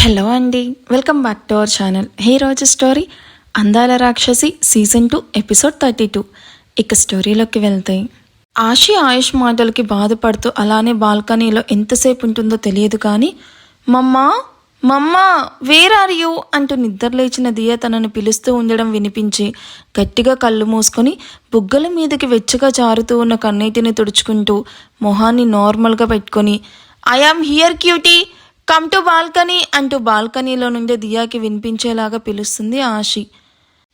Hello అండి, welcome back to our channel. ఈ రోజు స్టోరీ అందాల రాక్షసి సీజన్ 2 ఎపిసోడ్ 32. ఇక స్టోరీలోకి వెళ్తాయి. ఆయుష్ మాటలకి బాధపడుతూ అలానే బాల్కనీలో ఎంతసేపు ఉంటుందో తెలియదు కానీ మమ్మా మమ్మా వేర్ ఆర్ యూ అంటూ నిద్రలేచిన దియా తనను పిలుస్తూ ఉండడం వినిపించి గట్టిగా కళ్ళు మూసుకొని బుగ్గల మీదకి వెచ్చగా జారుతూ ఉన్న కన్నీటిని తుడుచుకుంటూ మొహాన్ని నార్మల్గా పెట్టుకొని I am here cutie, come to balcony అంటూ బాల్కనీలో నుండి దియాకి వినిపించేలాగా పిలుస్తుంది ఆషి.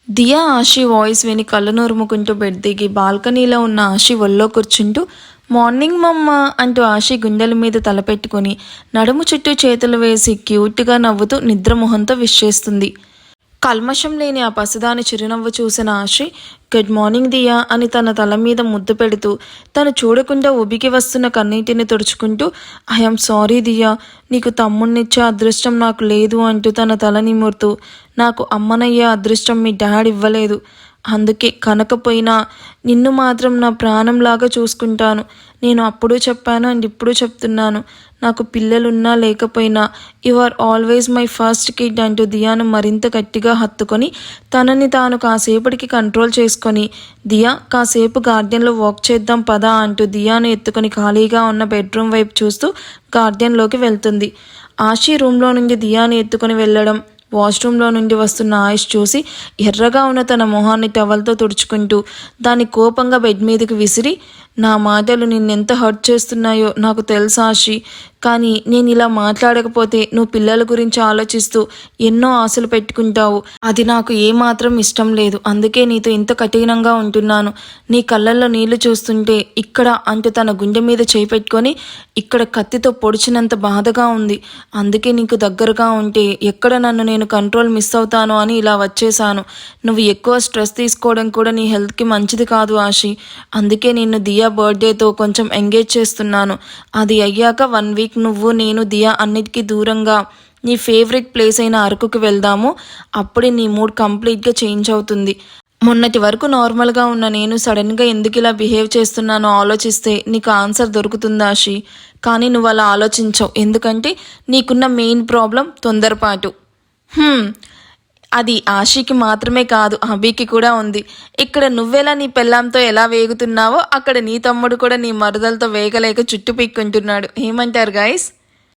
దియా ఆషి వాయిస్ విని కళ్ళు నూరుముకుంటూ బెడ్ దిగి బాల్కనీలో ఉన్న ఆషి ఒళ్ళో కూర్చుంటూ మార్నింగ్ మమ్మ అంటూ ఆషి గుండెల మీద తలపెట్టుకుని నడుము చుట్టూ చేతులు వేసి క్యూట్గా నవ్వుతూ నిద్రమొహంతో విష్ చేస్తుంది. కల్మషం లేని ఆ పసిదాని చిరునవ్వు చూసిన ఆషి గుడ్ మార్నింగ్ దియా అని తన తల మీద ముద్దు పెడుతూ తను చూడకుండా ఉబికి వస్తున్న కన్నీటిని తుడుచుకుంటూ ఐఎమ్ సారీ దియా, నీకు తమ్ముణ్ణిచ్చే అదృష్టం నాకు లేదు అంటూ తన తల నిమురుతూ నాకు అమ్మనయ్యే అదృష్టం మీ డాడ్ ఇవ్వలేదు, అందుకే కనకపోయినా నిన్ను మాత్రం నా ప్రాణంలాగా చూసుకుంటాను. నేను అప్పుడు చెప్పాను అండ్ ఇప్పుడు చెప్తున్నాను, నాకు పిల్లలున్నా లేకపోయినా you are always my first kid అంటూ దియాను మరింత గట్టిగా హత్తుకొని తనని తాను కాసేపటికి కంట్రోల్ చేసుకొని దియా కాసేపు గార్డెన్లో వాక్ చేద్దాం పదా అంటూ దియాను ఎత్తుకొని ఖాళీగా ఉన్న బెడ్రూమ్ వైపు చూస్తూ గార్డెన్లోకి వెళ్తుంది. ఆషి రూమ్లో నుండి దియాను ఎత్తుకొని వెళ్ళడం, వాష్రూమ్లో నుండి వస్తున్న ఆయుష్ చూసి ఎర్రగా ఉన్న తన మొహాన్ని టవల్తో తుడుచుకుంటూ దాన్ని కోపంగా బెడ్ మీదకి విసిరి నా మాటలు నిన్నెంత హర్ట్ చేస్తున్నాయో నాకు తెలుసు ఆషి, కానీ నేను ఇలా మాట్లాడకపోతే నువ్వు పిల్లల గురించి ఆలోచిస్తూ ఎన్నో ఆశలు పెట్టుకుంటావు, అది నాకు ఏమాత్రం ఇష్టం లేదు, అందుకే నీతో ఇంత కఠినంగా ఉంటున్నాను. నీ కళ్ళల్లో నీళ్లు చూస్తుంటే ఇక్కడ అంటూ తన గుండె మీద చేయి పెట్టుకొని ఇక్కడ కత్తితో పొడిచినంత బాధగా ఉంది, అందుకే నీకు దగ్గరగా ఉంటే ఎక్కడ నన్ను నేను కంట్రోల్ మిస్ అవుతాను అని ఇలా వచ్చేసాను. నువ్వు ఎక్కువ స్ట్రెస్ తీసుకోవడం కూడా నీ హెల్త్కి మంచిది కాదు ఆషి, అందుకే నిన్ను దియా బర్త్డేతో కొంచెం ఎంగేజ్ చేస్తున్నాను. అది అయ్యాక 1 వీక్ నువ్వు నేను దియా అన్నిటికీ దూరంగా నీ ఫేవరెట్ ప్లేస్ అయిన అరకుకి వెళ్దాము, అప్పుడే నీ మూడ్ కంప్లీట్గా చేంజ్ అవుతుంది. మొన్నటి వరకు నార్మల్గా ఉన్న నేను సడన్గా ఎందుకు ఇలా బిహేవ్ చేస్తున్నానో ఆలోచిస్తే నీకు ఆన్సర్ దొరుకుతుంది ఆషి, కానీ నువ్వు అలా ఆలోచించవు, ఎందుకంటే నీకున్న మెయిన్ ప్రాబ్లం తొందరపాటు. అది ఆషికి మాత్రమే కాదు, అభికి కూడా ఉంది. ఇక్కడ నువ్వెలా నీ పెళ్ళాంతో ఎలా వేగుతున్నావో అక్కడ నీ తమ్ముడు కూడా నీ మరదలతో వేగలేక చుట్టు పీక్కుంటున్నాడు. ఏమంటారు గైస్?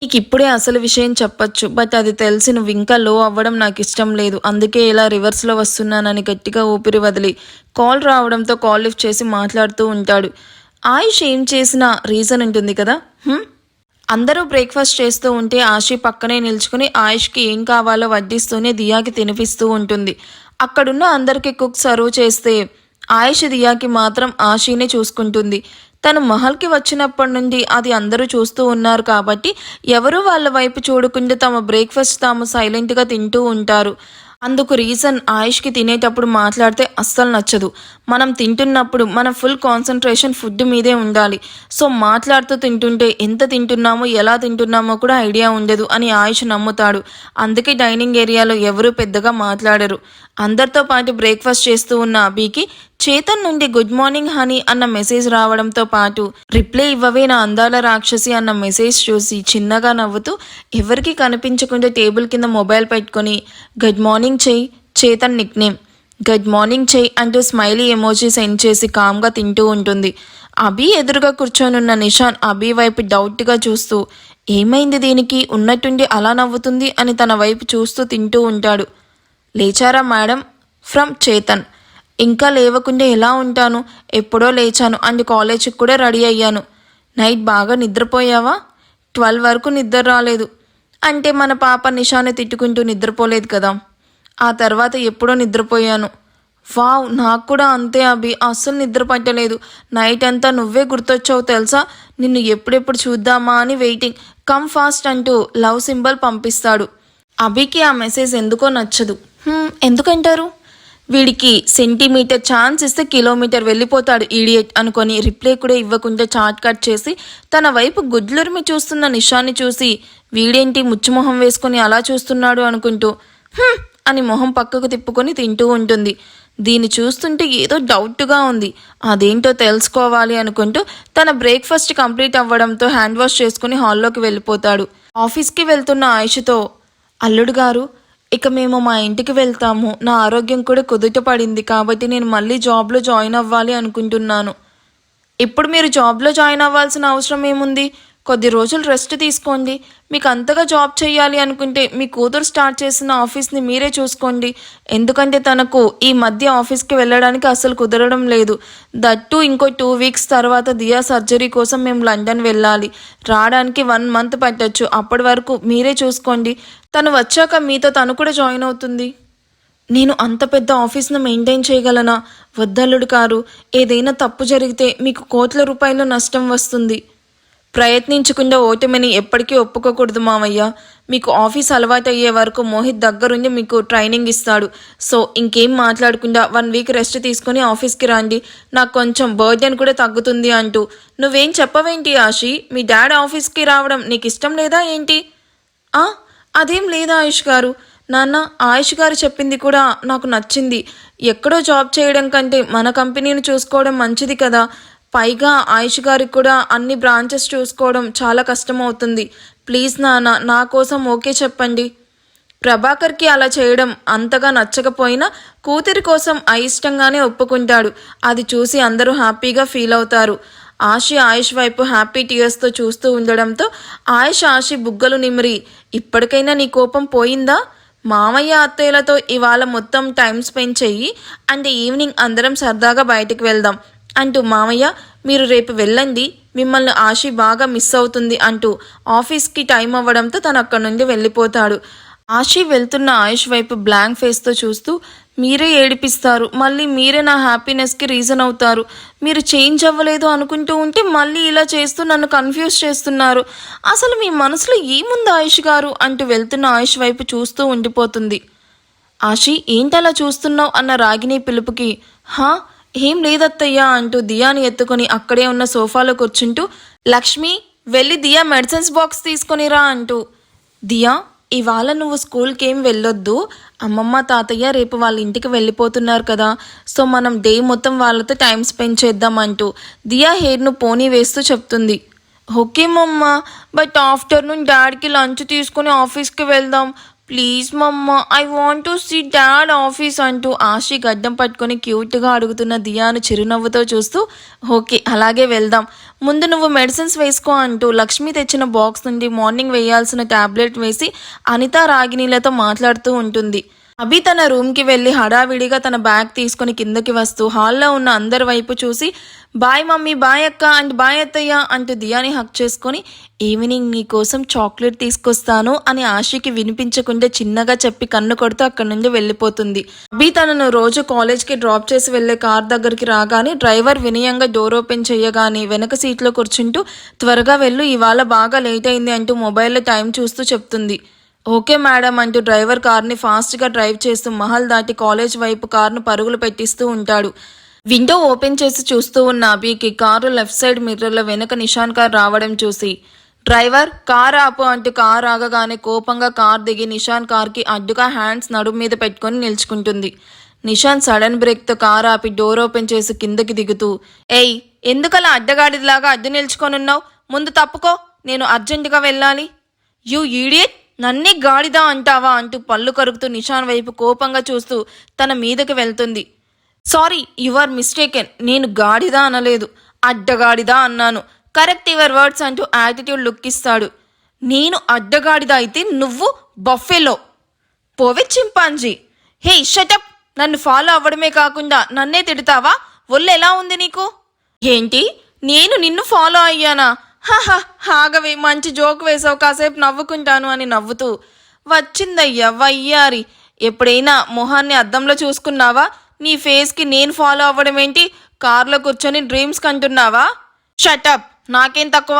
నీకు ఇప్పుడే అసలు విషయం చెప్పొచ్చు, బట్ అది తెలిసి నువ్వు ఇంకా లో అవ్వడం నాకు ఇష్టం లేదు, అందుకే ఇలా రివర్స్లో వస్తున్నానని గట్టిగా ఊపిరి వదిలి కాల్ రావడంతో కాల్ లిఫ్ట్ చేసి మాట్లాడుతూ ఉంటాడు. ఆయుష్ ఏం చేసిన రీజన్ ఉంటుంది కదా. అందరూ బ్రేక్ఫాస్ట్ చేస్తూ ఉంటే ఆషి పక్కనే నిల్చుకుని ఆయుష్కి ఏం కావాలో వడ్డిస్తూనే దియాకి తినిపిస్తూ ఉంటుంది. అక్కడున్న అందరికీ కుక్ సర్వ్ చేస్తే ఆయుష్ దియాకి మాత్రం ఆషినే చూసుకుంటుంది. తను మహల్కి వచ్చినప్పటి నుండి అది అందరూ చూస్తూ ఉన్నారు కాబట్టి ఎవరూ వాళ్ళ వైపు చూడకుండా తమ బ్రేక్ఫాస్ట్ తాము సైలెంట్గా తింటూ ఉంటారు. అందుకు రీజన్ ఆయుష్కి తినేటప్పుడు మాట్లాడితే అస్సలు నచ్చదు. మనం తింటున్నప్పుడు మన ఫుల్ కాన్సన్ట్రేషన్ ఫుడ్ మీదే ఉండాలి. సో మాట్లాడుతూ తింటుంటే ఎంత తింటున్నామో ఎలా తింటున్నామో కూడా ఐడియా ఉండదు అని ఆయుష్ నమ్ముతాడు. అందుకే డైనింగ్ ఏరియాలో ఎవరూ పెద్దగా మాట్లాడరు. అందరితో పాటు బ్రేక్ఫాస్ట్ చేస్తూ ఉన్న అభికి చేతన్ నుండి గుడ్ మార్నింగ్ హనీ అన్న మెసేజ్ రావడంతో పాటు రిప్లై ఇవ్వవే నా అందాల రాక్షసి అన్న మెసేజ్ చూసి చిన్నగా నవ్వుతూ ఎవరికి కనిపించకుండా టేబుల్ కింద మొబైల్ పెట్టుకొని గుడ్ మార్నింగ్ చెయ్యి, చేతన్ నిక్నేమ్, గుడ్ మార్నింగ్ చెయ్యి అంటూ స్మైలీ ఎమోజీ సెండ్ చేసి కామ్గా తింటూ ఉంటుంది. అభి ఎదురుగా కూర్చొనున్న నిషాన్ అభి వైపు డౌట్గా చూస్తూ ఏమైంది దీనికి ఉన్నట్టుండి అలా నవ్వుతుంది అని తన వైపు చూస్తూ తింటూ ఉంటాడు. లేచారా మేడం ఫ్రమ్ చేతన్. ఇంకా లేవకుండా ఎలా ఉంటాను, ఎప్పుడో లేచాను అండ్ కాలేజీకి కూడా రెడీ అయ్యాను. నైట్ బాగా నిద్రపోయావా? 12 వరకు నిద్ర రాలేదు. అంటే మన పాప నిషాని తిట్టుకుంటూ నిద్రపోలేదు కదా, ఆ తర్వాత ఎప్పుడో నిద్రపోయాను. వావ్, నాకు కూడా అంతే అభి, అస్సలు నిద్ర పట్టలేదు. నైట్ అంతా నువ్వే గుర్తొచ్చావు తెలుసా, నిన్ను ఎప్పుడెప్పుడు చూద్దామా అని వెయిటింగ్, కమ్ ఫాస్ట్ అంటూ లవ్ సింబల్ పంపిస్తాడు. అభికి ఆ మెసేజ్ ఎందుకో నచ్చదు. ఎందుకంటారు? వీడికి సెంటీమీటర్ ఛాన్స్ ఇస్తే కిలోమీటర్ వెళ్ళిపోతాడు ఈడియట్ అనుకొని రిప్లై కూడా ఇవ్వకుండా చాట్ కట్ చేసి తన వైపు గుడ్లురిమి చూస్తున్న నిషాన్ని చూసి వీడేంటి ముచ్చుమొహం వేసుకొని అలా చూస్తున్నాడు అనుకుంటూ అని మొహం పక్కకు తిప్పుకొని తింటూ ఉంటుంది. దీన్ని చూస్తుంటే ఏదో డౌట్గా ఉంది, అదేంటో తెలుసుకోవాలి అనుకుంటూ తన బ్రేక్ఫాస్ట్ కంప్లీట్ అవ్వడంతో హ్యాండ్ వాష్ చేసుకుని హాల్లోకి వెళ్ళిపోతాడు. ఆఫీస్కి వెళ్తున్న ఆయుష్తో అల్లుడు గారు, ఇక మేము మా ఇంటికి వెళ్తాము. నా ఆరోగ్యం కూడా కుదుట పడింది కాబట్టి నేను మళ్ళీ జాబ్లో జాయిన్ అవ్వాలి అనుకుంటున్నాను. ఇప్పుడు మీరు జాబ్లో జాయిన్ అవ్వాల్సిన అవసరం ఏముంది? కొద్ది రోజులు రెస్ట్ తీసుకోండి. మీకు అంతగా జాబ్ చేయాలి అనుకుంటే మీ కూతురు స్టార్ట్ చేసిన ఆఫీస్ని మీరే చూసుకోండి. ఎందుకంటే తనకు ఈ మధ్య ఆఫీస్కి వెళ్ళడానికి అసలు కుదరడం లేదు. దట్టు ఇంకో 2 వీక్స్ తర్వాత దియా సర్జరీ కోసం మేము లండన్ వెళ్ళాలి. రావడానికి 1 మంత్ పట్టొచ్చు. అప్పటి వరకు మీరే చూసుకోండి. తను వచ్చాక మీతో తను కూడా జాయిన్ అవుతుంది. నేను అంత పెద్ద ఆఫీస్ను మెయింటైన్ చేయగలనా? వద్దల్లుడు గారు, ఏదైనా తప్పు జరిగితే మీకు కోట్ల రూపాయలు నష్టం వస్తుంది. ప్రయత్నించకుండా ఓటమిని ఎప్పటికీ ఒప్పుకోకూడదు మావయ్య. మీకు ఆఫీస్ అలవాటు అయ్యే వరకు మోహిత్ దగ్గరుండి మీకు ట్రైనింగ్ ఇస్తాడు. సో ఇంకేం మాట్లాడకుండా 1 వీక్ రెస్ట్ తీసుకొని ఆఫీస్కి రండి. నాకు కొంచెం బర్డెన్ కూడా తగ్గుతుంది అంటూ. నువ్వేం చెప్పవేంటి ఆషి? మీ డాడ్ ఆఫీస్కి రావడం నీకు ఇష్టం లేదా ఏంటి? అదేం లేదా ఆయుష్ గారు. నాన్న, ఆయుష్ గారు చెప్పింది కూడా నాకు నచ్చింది. ఎక్కడో జాబ్ చేయడం కంటే మన కంపెనీని చూసుకోవడం మంచిది కదా. పైగా ఆయుష్ గారికి కూడా అన్ని బ్రాంచెస్ చూసుకోవడం చాలా కష్టమవుతుంది. ప్లీజ్ నాన్న, నా కోసం ఓకే చెప్పండి. ప్రభాకర్కి అలా చేయడం అంతగా నచ్చకపోయినా కూతురి కోసం అయిష్టంగానే ఒప్పుకుంటాడు. అది చూసి అందరూ హ్యాపీగా ఫీల్ అవుతారు. ఆయుష్ వైపు హ్యాపీ టీయర్స్తో చూస్తూ ఉండడంతో ఆయుష్ బుగ్గలు నిమిరి, ఇప్పటికైనా నీ కోపం పోయిందా? మామయ్య అత్తయ్యలతో ఇవాళ మొత్తం టైం స్పెండ్ చెయ్యి. అంటే ఈవినింగ్ అందరం సరదాగా బయటికి వెళ్దాం అంటూ, మామయ్య మీరు రేపు వెళ్ళండి, మిమ్మల్ని ఆషి బాగా మిస్ అవుతుంది అంటూ ఆఫీస్కి టైం అవ్వడంతో తను అక్కడి నుండి వెళ్ళిపోతాడు. ఆషి వెళ్తున్న ఆయుష్ వైపు బ్లాంక్ ఫేస్తో చూస్తూ, మీరే ఏడిపిస్తారు, మళ్ళీ మీరే నా హ్యాపీనెస్కి రీజన్ అవుతారు. మీరు చేంజ్ అవ్వలేదు అనుకుంటూ ఉంటే మళ్ళీ ఇలా చేస్తూ నన్ను కన్ఫ్యూజ్ చేస్తున్నారు. అసలు మీ మనసులో ఏముంది ఆయుష్ గారు అంటూ వెళ్తున్న ఆయుష్ వైపు చూస్తూ ఉండిపోతుంది. ఆషి, ఏంటలా చూస్తున్నావు అన్న రాగిని పిలుపుకి, ఏం లేదత్తయ్యా అంటూ దియాని ఎత్తుకొని అక్కడే ఉన్న సోఫాలో కూర్చుంటూ, లక్ష్మి వెళ్ళి దియా మెడిసిన్స్ బాక్స్ తీసుకొనిరా అంటూ. దియా, ఇవాళ నువ్వు స్కూల్కి ఏం వెళ్ళొద్దు. అమ్మమ్మ తాతయ్య రేపు వాళ్ళ ఇంటికి వెళ్ళిపోతున్నారు కదా, సో మనం డే మొత్తం వాళ్ళతో టైం స్పెండ్ చేద్దాం అంటూ దియా హెయిర్ను పోనీ వేస్తూ చెప్తుంది. ఓకే మమ్మ, బట్ ఆఫ్టర్నూన్ డాడీకి లంచ్ తీసుకుని ఆఫీస్కి వెళ్దాం. Please mamma, I want to see dad office అంటూ ఆషి గడ్డం పట్టుకొని క్యూట్గా అడుగుతున్న దియాను చిరునవ్వుతో చూస్తూ, ఓకే అలాగే వెళ్దాం, ముందు నువ్వు మెడిసిన్స్ వేసుకో అంటూ లక్ష్మి తెచ్చిన బాక్స్ నుండి మార్నింగ్ వేయాల్సిన టాబ్లెట్ వేసి అనిత రాగిణీలతో మాట్లాడుతూ ఉంటుంది. అభి తన రూమ్కి వెళ్ళి హడావిడిగా తన బ్యాగ్ తీసుకుని కిందకి వస్తూ హాల్లో ఉన్న అందరి వైపు చూసి, బాయ్ మమ్మీ, బాయ్ అక్క అండ్ బాయ్ అత్తయ్య అంటూ దియాని హక్ చేసుకొని, ఈవినింగ్ నీ కోసం చాక్లెట్ తీసుకొస్తాను అని ఆషికి వినిపించకుండా చిన్నగా చెప్పి కన్ను కొడుతూ అక్కడి నుండి వెళ్ళిపోతుంది. అభి తనను రోజు కాలేజ్కి డ్రాప్ చేసి వెళ్లే కార్ దగ్గరికి రాగానే డ్రైవర్ వినయంగా డోర్ ఓపెన్ చేయగానే వెనక సీట్లో కూర్చుంటూ, త్వరగా వెళ్ళు, ఇవాళ బాగా లేట్ అయింది అంటూ మొబైల్లో టైం చూస్తూ చెప్తుంది. ఓకే మేడం అంటూ డ్రైవర్ కార్ని ఫాస్ట్గా డ్రైవ్ చేస్తూ మహల్ దాటి కాలేజ్ వైపు కార్ను పరుగులు పెట్టిస్తూ ఉంటాడు. విండో ఓపెన్ చేసి చూస్తూ ఉన్న అభికి కారు లెఫ్ట్ సైడ్ మిర్రర్లో వెనక నిషాన్ కార్ రావడం చూసి, డ్రైవర్ కార్ ఆపు అంటూ కార్ ఆగగానే కోపంగా కార్ దిగి నిషాన్ కార్కి అడ్డుగా హ్యాండ్స్ నడుము మీద పెట్టుకొని నిల్చుకుంటుంది. నిషాన్ సడన్ బ్రేక్తో కార్ ఆపి డోర్ ఓపెన్ చేసి కిందకి దిగుతూ, ఏయ్ ఎందుకలా అడ్డగాడిలాగా అడ్డు నిల్చుకొనున్నావు? ముందు తప్పుకో, నేను అర్జెంటుగా వెళ్ళాలి. యూ ఈడియట్, నన్నే గాడిదా అంటావా అంటూ పళ్ళు కరుగుతూ నిషాన్ వైపు కోపంగా చూస్తూ తన మీదకి వెళ్తుంది. సారీ, యు ఆర్ మిస్టేకెన్, నేను గాడిదా అనలేదు, అడ్డగాడిదా అన్నాను. కరెక్ట్ యువర్ వర్డ్స్ అంటూ యాటిట్యూడ్ లుక్ ఇస్తాడు. నేను అడ్డగాడిదా అయితే నువ్వు బఫెలో, పోవే చింపాంజీ. హే షటప్, నన్ను ఫాలో అవ్వడమే కాకుండా నన్నే తిడతావా? ఒళ్ళు ఎలా ఉంది నీకు? ఏంటి, నేను నిన్ను ఫాలో అయ్యానా? ఆగవే, మంచి జోక్ వేసావు, కాసేపు నవ్వుకుంటాను అని నవ్వుతూ, వచ్చిందయ్యా వయ్యారి, ఎప్పుడైనా మొహాన్ని అద్దంలో చూసుకున్నావా? నీ ఫేస్కి నేను ఫాలో అవ్వడం ఏంటి? కార్లో కూర్చొని డ్రీమ్స్ కంటున్నావా? షటప్, నాకేం తక్కువ?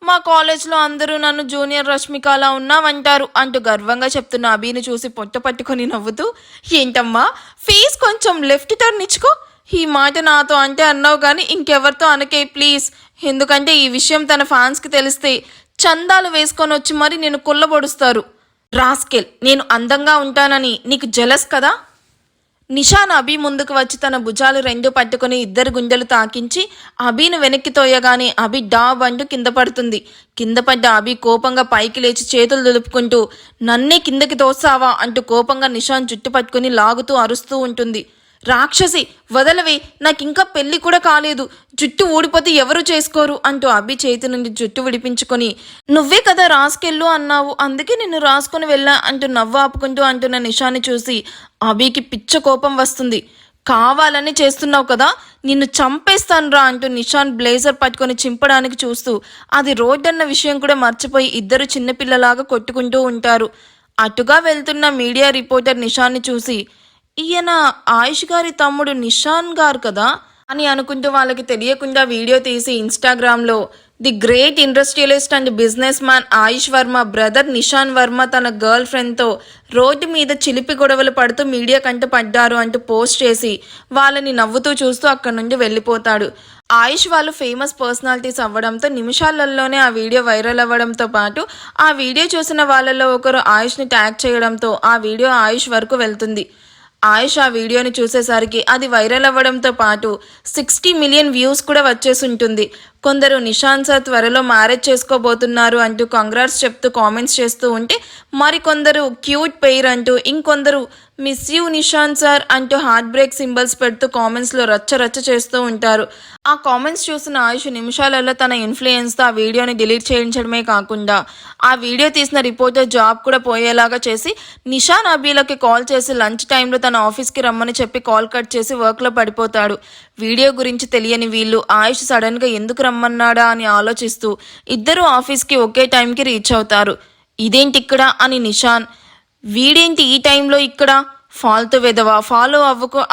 మా కాలేజ్లో అందరూ నన్ను జూనియర్ రష్మికలా ఉన్నావంటారు అంటూ గర్వంగా చెప్తున్న అభిని చూసి పొట్ట పట్టుకొని నవ్వుతూ, ఏంటమ్మా ఫేస్ కొంచెం లెఫ్ట్ టర్న్ ఇచ్చుకో. ఈ మాట నాతో అంటే అన్నావు కానీ ఇంకెవరితో అనకే ప్లీజ్. ఎందుకంటే ఈ విషయం తన ఫ్యాన్స్కి తెలిస్తే చందాలు వేసుకొని వచ్చి మరి నేను కుల్లబొడుస్తారు. రాస్కెల్, నేను అందంగా ఉంటానని నీకు జెలస్ కదా? నిషాన్ అభి ముందుకు వచ్చి తన భుజాలు రెండు పట్టుకుని ఇద్దరు గుండెలు తాకించి అభిను వెనక్కి తోయగానే అభి డాబ్ అంటూ కింద పడుతుంది. కింద పడ్డ అభి కోపంగా పైకి లేచి చేతులు దులుపుకుంటూ నన్నే కిందకి తోస్తావా అంటూ కోపంగా నిషాన్ జుట్టు పట్టుకుని లాగుతూ అరుస్తూ ఉంటుంది. రాక్షసి వదలవే, నాకింకా పెళ్లి కూడా కాలేదు, జుట్టు ఊడిపోతే ఎవరు చేసుకోరు అంటూ అభి చేతి నుండి జుట్టు విడిపించుకొని నువ్వే కదా రాసుకెళ్ళు అన్నావు, అందుకే నిన్ను రాసుకొని వెళ్ళా అంటూ నవ్వు ఆపుకుంటూ అంటున్న నిషాన్ని చూసి అభికి పిచ్చ కోపం వస్తుంది. కావాలని చేస్తున్నావు కదా, నిన్ను చంపేస్తాను రా అంటూ నిషాన్ బ్లేజర్ పట్టుకొని చింపడానికి చూస్తూ అది రోడ్ అన్న విషయం కూడా మర్చిపోయి ఇద్దరు చిన్నపిల్లలాగా కొట్టుకుంటూ ఉంటారు. అటుగా వెళ్తున్న మీడియా రిపోర్టర్ నిషాన్ని చూసి ఈయన ఆయుష్ గారి తమ్ముడు నిషాన్ గారు కదా అని అనుకుంటూ వాళ్ళకి తెలియకుండా వీడియో తీసి ఇన్స్టాగ్రామ్లో the great industrialist and businessman Ayush Varma brother Nishan Varma తన గర్ల్ ఫ్రెండ్తో రోడ్డు మీద చిలిపి గొడవలు పడుతూ మీడియా కంట పడ్డారు అంటూ పోస్ట్ చేసి వాళ్ళని నవ్వుతూ చూస్తూ అక్కడి నుండి వెళ్ళిపోతాడు. ఆయుష్ వాళ్ళు ఫేమస్ పర్సనాలిటీస్ అవ్వడంతో నిమిషాలలోనే ఆ వీడియో వైరల్ అవ్వడంతో పాటు ఆ వీడియో చూసిన వాళ్ళలో ఒకరు ఆయుష్ని ట్యాగ్ చేయడంతో ఆ వీడియో ఆయుష్ వరకు వెళ్తుంది. ఆయుష్ ఆ వీడియోని చూసేసరికి అది వైరల్ అవ్వడంతో పాటు 60 మిలియన్ వ్యూస్ కూడా వచ్చేసి ఉంటుంది. కొందరు నిషాన్ సార్ త్వరలో మ్యారేజ్ చేసుకోబోతున్నారు అంటూ కంగ్రాట్స్ చెప్తూ కామెంట్స్ చేస్తూ ఉంటే మరికొందరు క్యూట్ పెయిర్ అంటూ ఇంకొందరు మిస్ యూ నిషాన్ సార్ అంటూ హార్ట్ బ్రేక్ సింబల్స్ పెడుతూ కామెంట్స్లో రచ్చ చేస్తూ ఉంటారు. ఆ కామెంట్స్ చూసిన ఆయుష్ నిమిషాలలో తన ఇన్ఫ్లుయెన్స్తో ఆ వీడియోని డిలీట్ చేయించడమే కాకుండా ఆ వీడియో తీసిన రిపోర్టర్ జాబ్ కూడా పోయేలాగా చేసి నిషాన్ అబీలకి కాల్ చేసి లంచ్ టైంలో తన ఆఫీస్కి రమ్మని చెప్పి కాల్ కట్ చేసి వర్క్లో పడిపోతాడు. వీడియో గురించి తెలియని వీళ్ళు ఆయుష్ సడన్గా ఎందుకు రమ్మన్నాడా అని ఆలోచిస్తూ ఇద్దరు ఆఫీస్కి ఒకే టైంకి రీచ్ అవుతారు. ఇదేంటి ఇక్కడ అని నిషాన్, వీడేంటి ఈ టైంలో ఇక్కడ, ఫాల్తూ వెదవా, ఫాలో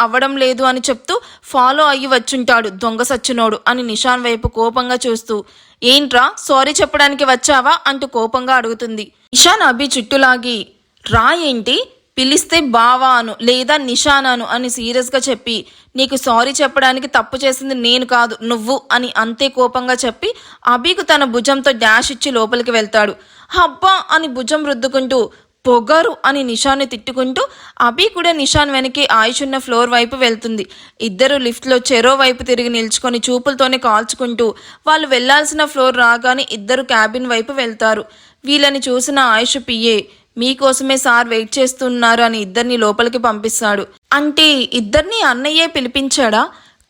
అవ్వడం లేదు అని చెప్తూ ఫాలో అయ్యి వచ్చుంటాడు దొంగ సచ్చినోడు అని నిషాన్ వైపు కోపంగా చూస్తూ ఏంట్రా సారీ చెప్పడానికి వచ్చావా అంటూ కోపంగా అడుగుతుంది. నిషాన్ అభి చుట్టులాగి రా ఏంటి, పిలిస్తే బావా అను లేదా నిషానాను అని సీరియస్గా చెప్పి నీకు సారీ చెప్పడానికి తప్పు చేసింది నేను కాదు నువ్వు అని అంతే కోపంగా చెప్పి అభికు తన భుజంతో డాష్ ఇచ్చి లోపలికి వెళ్తాడు. హబ్బా అని భుజం రుద్దుకుంటూ పొగరు అని నిషాన్ని తిట్టుకుంటూ అభి కూడా నిషాన్ వెనక్కి ఆయుష్ ఉన్న ఫ్లోర్ వైపు వెళ్తుంది. ఇద్దరు లిఫ్ట్లో చెరో వైపు తిరిగి నిల్చుకొని చూపులతోనే కాల్చుకుంటూ వాళ్ళు వెళ్లాల్సిన ఫ్లోర్ రాగానే ఇద్దరు క్యాబిన్ వైపు వెళ్తారు. వీళ్ళని చూసిన ఆయుష్ పిఏ మీకోసమే సార్ వెయిట్ చేస్తున్నారు అని ఇద్దరిని లోపలికి పంపిస్తాడు. అంటే ఇద్దరిని అన్నయ్యే పిలిపించాడా,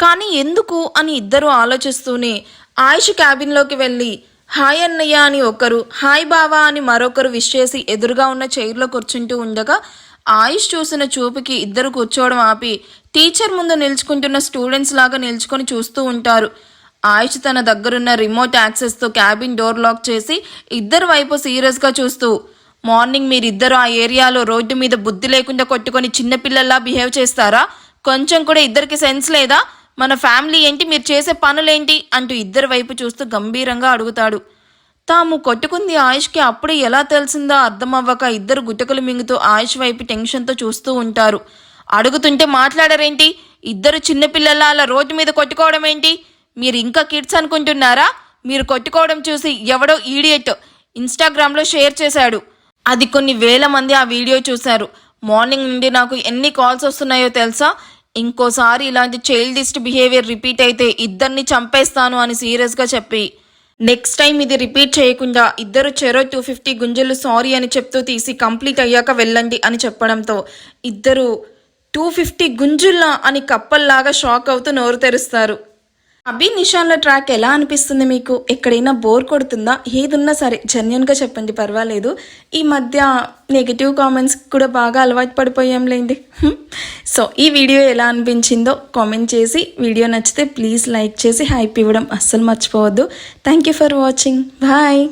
కానీ ఎందుకు అని ఇద్దరు ఆలోచిస్తూనే ఆయుష్ క్యాబిన్లోకి వెళ్ళి హాయ్ అన్నయ్య అని ఒకరు, హాయ్ బావా అని మరొకరు విష్ చేసి ఎదురుగా ఉన్న చైర్లో కూర్చుంటూ ఉండగా ఆయుష్ చూసిన చూపుకి ఇద్దరు కూర్చోవడం ఆపి టీచర్ ముందు నిల్చుకుంటున్న స్టూడెంట్స్ లాగా నిల్చుకొని చూస్తూ ఉంటారు. ఆయుష్ తన దగ్గరున్న రిమోట్ యాక్సెస్తో క్యాబిన్ డోర్ లాక్ చేసి ఇద్దరు వైపు సీరియస్గా చూస్తూ మార్నింగ్ మీరిద్దరు ఆ ఏరియాలో రోడ్డు మీద బుద్ధి లేకుండా కొట్టుకొని చిన్నపిల్లల్లా బిహేవ్ చేస్తారా, కొంచెం కూడా ఇద్దరికి సెన్స్ లేదా, మన ఫ్యామిలీ ఏంటి, మీరు చేసే పనులేంటి అంటూ ఇద్దరి వైపు చూస్తూ గంభీరంగా అడుగుతాడు. తాము కొట్టుకుంది ఆయుష్కి అప్పుడే ఎలా తెలిసిందో అర్థం అవ్వక ఇద్దరు గుట్టకులు మింగుతూ ఆయుష్ వైపు టెన్షన్తో చూస్తూ ఉంటారు. అడుగుతుంటే మాట్లాడరేంటి, ఇద్దరు చిన్నపిల్లల్లా అలా రోడ్డు మీద కొట్టుకోవడం ఏంటి, మీరు ఇంకా కిడ్స్ అనుకుంటున్నారా, మీరు కొట్టుకోవడం చూసి ఎవడో ఈడియట్ ఇన్స్టాగ్రామ్లో షేర్ చేశాడు, అది కొన్ని వేల మంది ఆ వీడియో చూశారు, మార్నింగ్ నుండి నాకు ఎన్ని కాల్స్ వస్తున్నాయో తెలుసా, ఇంకోసారి ఇలాంటి చైల్డిస్ట్ బిహేవియర్ రిపీట్ అయితే ఇద్దరిని చంపేస్తాను అని సీరియస్గా చెప్పి నెక్స్ట్ టైం ఇది రిపీట్ చేయకుండా ఇద్దరు చెరో 250 గుంజలు సారీ అని చెప్తూ తీసి కంప్లీట్ అయ్యాక వెళ్ళండి అని చెప్పడంతో ఇద్దరు 250 గుంజుల్లా అని కప్పల్లాగా షాక్ అవుతూ నోరు తెరుస్తారు. అభి నిషాన్ల ట్రాక్ ఎలా అనిపిస్తుంది మీకు, ఎక్కడైనా బోర్ కొడుతుందా, ఏదున్నా సరే జెన్యున్గా చెప్పండి పర్వాలేదు. ఈ మధ్య నెగిటివ్ కామెంట్స్ కూడా బాగా అలవాటు పడిపోయాంలేండి. సో ఈ వీడియో ఎలా అనిపించిందో కామెంట్ చేసి, వీడియో నచ్చితే ప్లీజ్ లైక్ చేసి హైప్ ఇవ్వడం అస్సలు మర్చిపోవద్దు. Thank you for watching, bye.